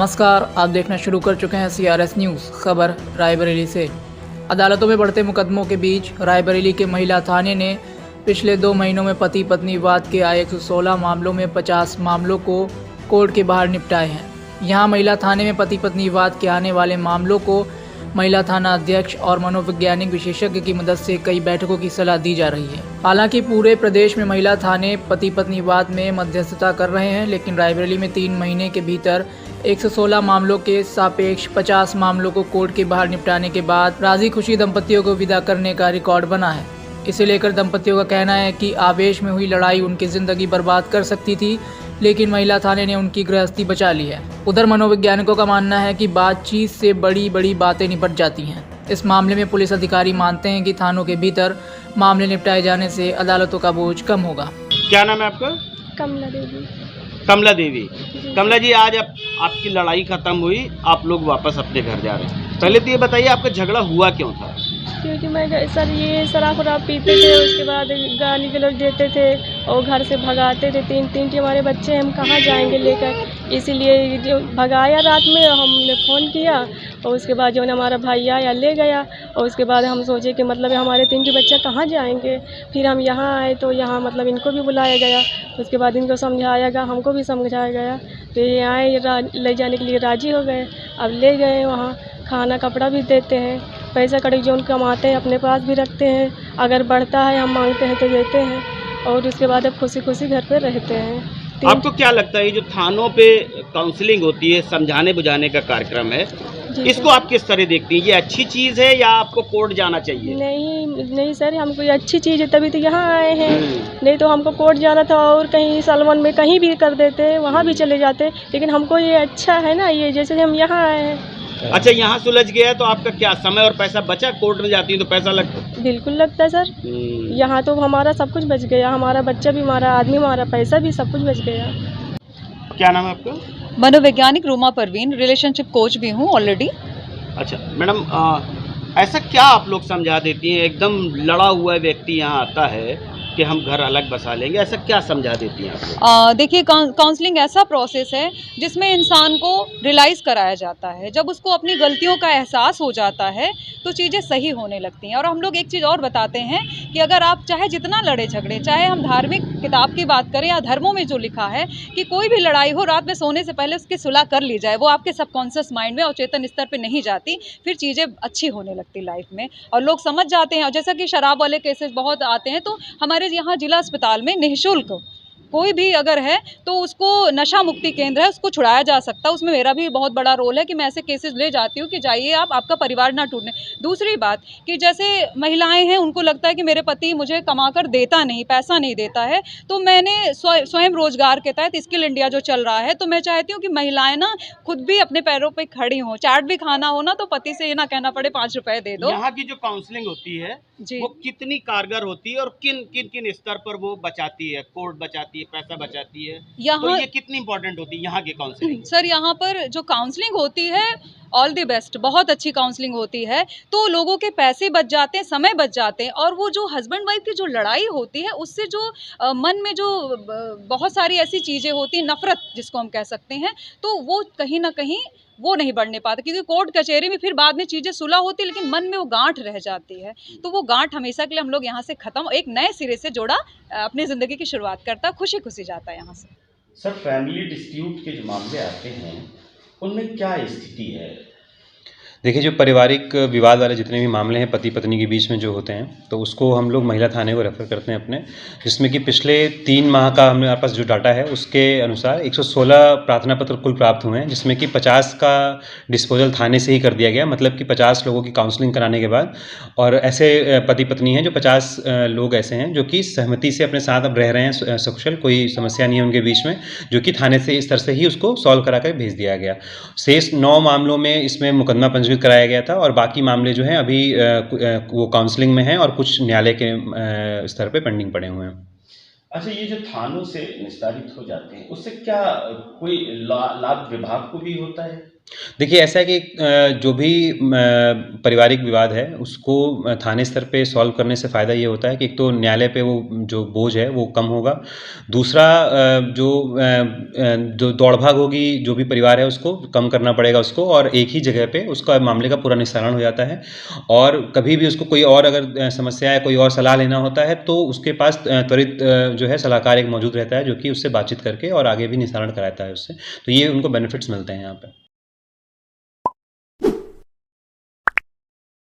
नमस्कार, आप देखना शुरू कर चुके हैं CRS न्यूज़। खबर रायबरेली से। अदालतों में बढ़ते मुकदमों के बीच रायबरेली के महिला थाने ने पिछले 2 महीनों में पति पत्नी विवाद के आए 116 मामलों में 50 मामलों को कोर्ट के बाहर निपटाए हैं। यहां महिला थाने में पति पत्नी विवाद के आने वाले मामलों को महिला थाना अध्यक्ष और मनोवैज्ञानिक विशेषज्ञ की मदद से कई बैठकों की सलाह दी जा रही है। हालांकि पूरे प्रदेश में महिला थाने पति पत्नी विवाद में मध्यस्थता कर रहे हैं, लेकिन रायबरेली में 3 महीने के भीतर 116 मामलों के सापेक्ष 50 मामलों को कोर्ट के बाहर निपटाने के बाद राजी खुशी दंपतियों को विदा करने का रिकॉर्ड बना है। इसे लेकर दंपतियों का कहना है कि आवेश में हुई लड़ाई उनकी जिंदगी बर्बाद कर सकती थी, लेकिन महिला थाने ने उनकी गृहस्थी बचा ली है। उधर मनोवैज्ञानिकों का मानना है कि बातचीत से बड़ी बड़ी बातें निपट जाती हैं। इस मामले में पुलिस अधिकारी मानते हैं कि थानों के भीतर मामले निपटाए जाने से अदालतों का बोझ कम होगा। क्या नाम है आपका? कमला देवी। कमला देवी। कमला जी, आज आपकी लड़ाई खत्म हुई, आप लोग वापस अपने घर जा रहे हैं। पहले तो ये बताइए, आपका झगड़ा हुआ क्यों था? क्योंकि मैं सर ये शराब वराब पीते थे, उसके बाद गाली गलौज देते थे और घर से भगाते थे। तीन हमारे बच्चे, हम कहाँ जाएंगे लेकर, इसीलिए जो भगाया रात में हमने फ़ोन किया और उसके बाद जो हमारा भाई आया ले गया। और उसके बाद हम सोचे कि मतलब हमारे 3 बच्चे कहाँ जाएंगे। फिर हम यहाँ आए तो यहाँ मतलब इनको भी बुलाया गया। उसके बाद इनको समझाया गया, हमको भी समझाया गया। तो ये आए ले जाने के लिए राज़ी हो गए। अब ले गए, वहाँ खाना कपड़ा भी देते हैं, पैसा कड़ी जो उन कमाते हैं अपने पास भी रखते हैं। अगर बढ़ता है हम मांगते हैं तो देते हैं और उसके बाद अब खुशी खुशी घर पे रहते हैं। आपको क्या लगता है, ये जो थानों पे काउंसलिंग होती है, समझाने बुझाने का कार्यक्रम है, इसको आप किस तरह देखती हैं? ये अच्छी चीज़ है या आपको कोर्ट जाना चाहिए? नहीं सर, हमको ये अच्छी चीज़ है, तभी तो यहाँ आए हैं। नहीं तो हमको कोर्ट जाना था और कहीं सालवन में कहीं भी कर देते, वहाँ भी चले जाते। लेकिन हमको ये अच्छा है ना, ये जैसे हम यहाँ आए हैं। अच्छा, यहाँ सुलझ गया तो आपका क्या समय और पैसा बचा? कोर्ट में जाती है तो पैसा लगता? बिल्कुल लगता है सर। यहाँ तो हमारा सब कुछ बच गया, हमारा बच्चा भी, हमारा आदमी, हमारा पैसा भी, सब कुछ बच गया। क्या नाम है आपका? मनोवैज्ञानिक रूमा परवीन, रिलेशनशिप कोच भी हूँ ऑलरेडी। अच्छा मैडम, ऐसा क्या आप लोग समझा देती हैं? एकदम लड़ा हुआ व्यक्ति यहाँ आता है कि हम घर अलग बसा लेंगे, ऐसा क्या समझा देती हैं आप? देखिए, काउंसलिंग ऐसा प्रोसेस है जिसमें इंसान को रियलाइज़ कराया जाता है। जब उसको अपनी गलतियों का एहसास हो जाता है तो चीज़ें सही होने लगती हैं। और हम लोग एक चीज़ और बताते हैं कि अगर आप चाहे जितना लड़े झगड़े, चाहे हम धार्मिक किताब की बात करें या धर्मों में जो लिखा है कि कोई भी लड़ाई हो, रात में सोने से पहले उसकी सुलह कर ली जाए, वो आपके सबकॉन्शियस माइंड में और चेतन स्तर पर नहीं जाती, फिर चीज़ें अच्छी होने लगती लाइफ में और लोग समझ जाते हैं। और जैसा कि शराब वाले केसेस बहुत आते हैं, तो हमारे यहाँ जिला अस्पताल में निःशुल्क कोई भी अगर है तो उसको नशा मुक्ति केंद्र है, उसको छुड़ाया जा सकता है। उसमें मेरा भी बहुत बड़ा रोल है कि मैं ऐसे केसेस ले जाती हूँ कि जाइए आप, आपका परिवार ना टूटने। दूसरी बात कि जैसे महिलाएं हैं, उनको लगता है कि मेरे पति मुझे कमाकर देता नहीं, पैसा नहीं देता है, तो मैंने स्वयं रोजगार के तहत स्किल इंडिया जो चल रहा है, तो मैं चाहती हूँ कि महिलाएं ना खुद भी अपने पैरों पर खड़ी हों। चाट भी खाना हो ना तो पति से ये ना कहना पड़े 5 रुपए दे दो। यहाँ की जो काउंसलिंग होती है वो कितनी कारगर होती है और किन स्तर पर वो बचाती है? कोर्ट बचाती है, पैसा बचाती है, तो ये कितनी इंपॉर्टेंट होती है यहाँ की काउंसलिंग? सर, यहाँ पर जो काउंसलिंग होती है, ऑल द बेस्ट, बहुत अच्छी काउंसलिंग होती है, तो लोगों के पैसे बच जाते हैं, समय बच जाते हैं। और वो जो हस्बैंड वाइफ की जो लड़ाई होती है, उससे जो मन में जो बहुत सारी ऐसी चीज़ें होती हैं, नफरत जिसको हम कह सकते हैं, तो वो कहीं ना कहीं वो नहीं बढ़ने पाता, क्योंकि कोर्ट कचहरी में फिर बाद में चीज़ें सुलह होती है, लेकिन मन में वो गांठ रह जाती है। तो वो गांठ हमेशा के लिए हम लोग यहाँ से ख़त्म, एक नए सिरे से जोड़ा, अपनी ज़िंदगी की शुरुआत करता, खुशी खुशी जाता है यहाँ से। सर, फैमिली डिस्प्यूट के जो मामले आते हैं उनमें क्या स्थिति है? देखिए, जो पारिवारिक विवाद वाले जितने भी मामले हैं पति पत्नी के बीच में जो होते हैं, तो उसको हम लोग महिला थाने को रेफ़र करते हैं अपने, जिसमें कि पिछले 3 माह का हमारे पास जो डाटा है उसके अनुसार 116 प्रार्थना पत्र कुल प्राप्त हुए हैं, जिसमें कि 50 का डिस्पोजल थाने से ही कर दिया गया। मतलब कि 50 लोगों की काउंसलिंग कराने के बाद, और ऐसे पति पत्नी हैं जो 50 लोग ऐसे हैं जो कि सहमति से अपने साथ अब रह रहे हैं सकुशल, कोई समस्या नहीं है उनके बीच में, जो कि थाने से इस तरह से ही उसको सॉल्व करा कर भेज दिया गया। शेष 9 मामलों में इसमें मुकदमा पंजीकृत कराया गया था और बाकी मामले जो हैं अभी वो काउंसलिंग में हैं और कुछ न्यायालय के स्तर पे पेंडिंग पड़े हुए हैं। अच्छा, ये जो थानों से निस्तारित हो जाते हैं उससे क्या कोई लाभ विभाग को भी होता है? देखिए ऐसा है कि जो भी पारिवारिक विवाद है उसको थाने स्तर पे सॉल्व करने से फ़ायदा ये होता है कि एक तो न्यायालय पे वो जो बोझ है वो कम होगा। दूसरा जो दौड़-भाग होगी जो भी परिवार है उसको कम करना पड़ेगा उसको, और एक ही जगह पे उसका मामले का पूरा निस्तारण हो जाता है। और कभी भी उसको कोई और अगर समस्या है, कोई और सलाह लेना होता है तो उसके पास त्वरित जो है सलाहकार एक मौजूद रहता है जो कि उससे बातचीत करके और आगे भी निस्तारण कराता है उससे। तो ये उनको बेनिफिट्स मिलते हैं यहाँ पे।